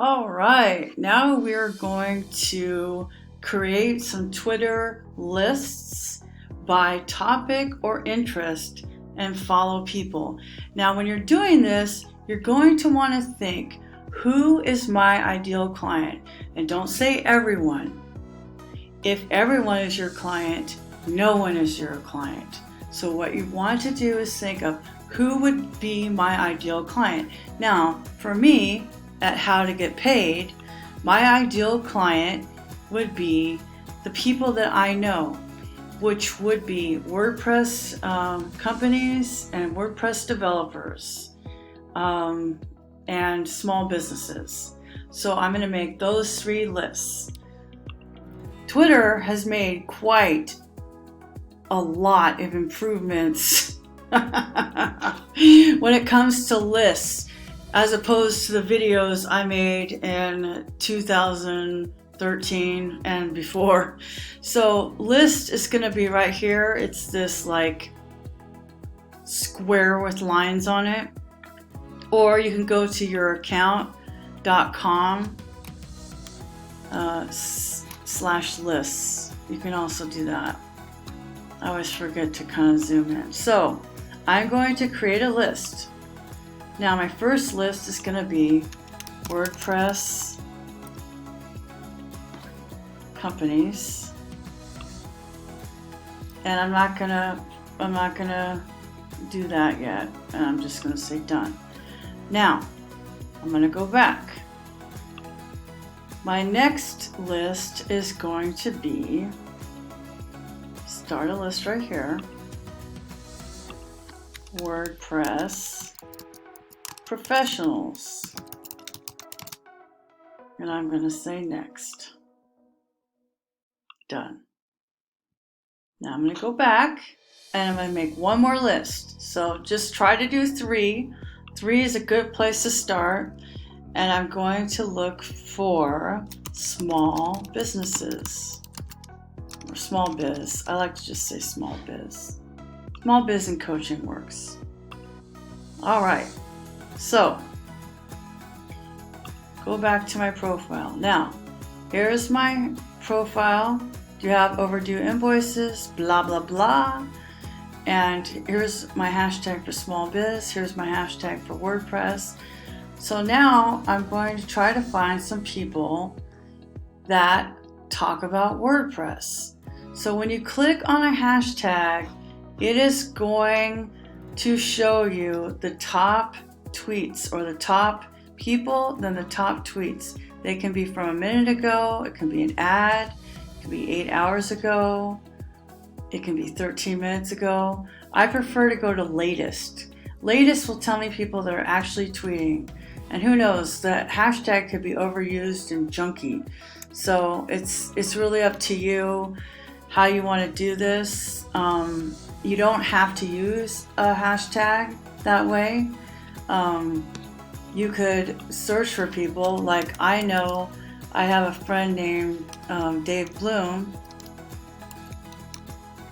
All right, now we're going to create some Twitter lists by topic or interest and follow people. Now, when you're doing this, you're going to want to think, who is my ideal client? And don't say everyone. If everyone is your client, no one is your client. So what you want to do is think of who would be my ideal client. Now, for me, at how to get paid, my ideal client would be the people that I know, which would be WordPress companies and WordPress developers and small businesses. So I'm going to make those three lists. Twitter has made quite a lot of improvements when it comes to lists, as opposed to the videos I made in 2013 and before. So list is going to be right here. It's this like square with lines on it. Or you can go to youraccount.com /lists. You can also do that. I always forget to kind of zoom in. So I'm going to create a list. Now my first list is going to be WordPress companies, and I'm not gonna do that yet, and I'm just going to say done. Now I'm going to go back. My next list is going to be, start a list right here, WordPress professionals, and I'm going to say next. Done. Now I'm going to go back and I'm going to make one more list. So just try to do three. Three is a good place to start, and I'm going to look for small businesses or small biz. I like to just say small biz. Small biz and coaching works. All right. So, go back to my profile. Now, here's my profile. Do you have overdue invoices? Blah, blah, blah. And here's my hashtag for small biz. Here's my hashtag for WordPress. So now I'm going to try to find some people that talk about WordPress. So when you click on a hashtag, it is going to show you the top tweets, or the top people, then the top tweets. They can be from a minute ago, it can be an ad, it can be 8 hours ago, it can be 13 minutes ago. I prefer to go to latest. Latest will tell me people that are actually tweeting. And who knows, that hashtag could be overused and junky. So it's really up to you how you want to do this. You don't have to use a hashtag that way. You could search for people. Like I know I have a friend named Dave Bloom,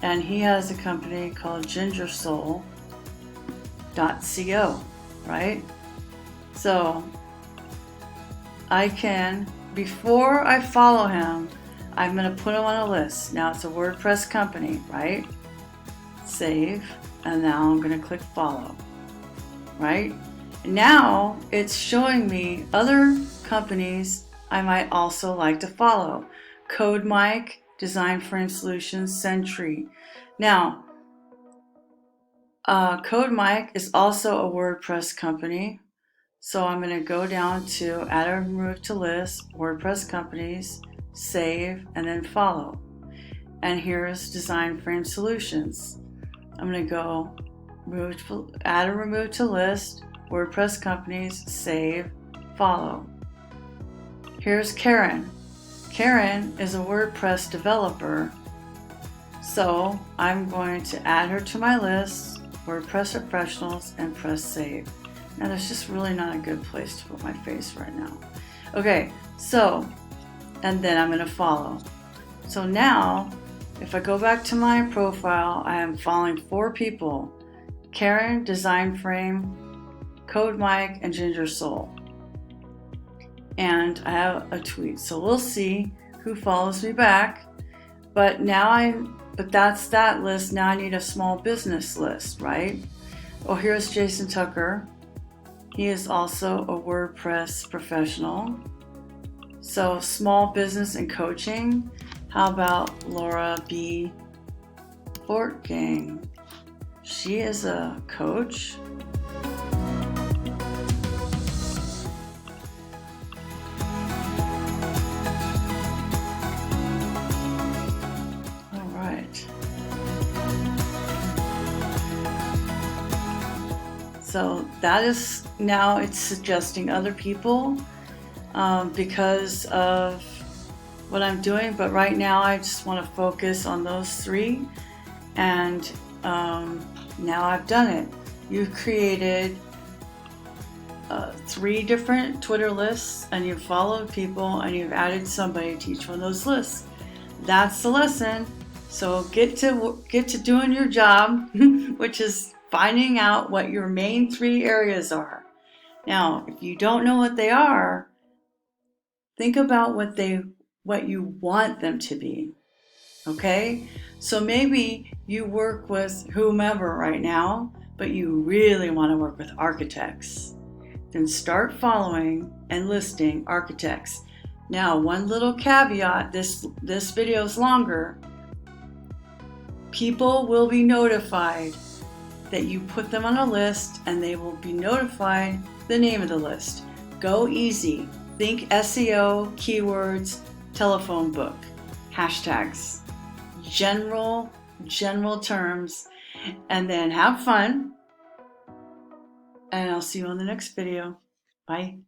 and he has a company called gingersoul.co, right? So I can, before I follow him, I'm going to put him on a list. Now it's a WordPress company, right? Save, and now I'm going to click follow, right? Now it's showing me other companies I might also like to follow. CodeMike, Design Frame Solutions, Sentry. Now, CodeMike is also a WordPress company. So I'm going to go down to add or remove to list, WordPress companies, save, and then follow. And here's Design Frame Solutions. I'm going to go add or remove to list, WordPress companies, save, follow. Here's Karen. Karen is a WordPress developer. So I'm going to add her to my list, WordPress professionals, and press save. Now there's just really not a good place to put my face right now. Okay, so, and then I'm going to follow. So now, if I go back to my profile, I am following 4 people: Karen, Design Frame, CodeMike, and Ginger Soul. and I have a tweet. So we'll see who follows me back. But that's that list. Now I need a small business list, right? Oh, here's Jason Tucker. He is also a WordPress professional. So small business and coaching. How about Laura B. Fortgang? She is a coach. All right. So that is, now it's suggesting other people because of what I'm doing. But right now I just want to focus on those three. And now I've done it. You've created 3 different Twitter lists, and you've followed people, and you've added somebody to each one of those lists. That's the lesson. So get to doing your job, which is finding out what your main 3 areas are. Now, if you don't know what they are, think about what you want them to be. Okay? So maybe you work with whomever right now, but you really want to work with architects. Then start following and listing architects. Now, one little caveat, this video is longer. People will be notified that you put them on a list, and they will be notified the name of the list. Go easy. Think SEO, keywords, telephone book, hashtags, general terms, and then have fun. And I'll see you on the next video. Bye.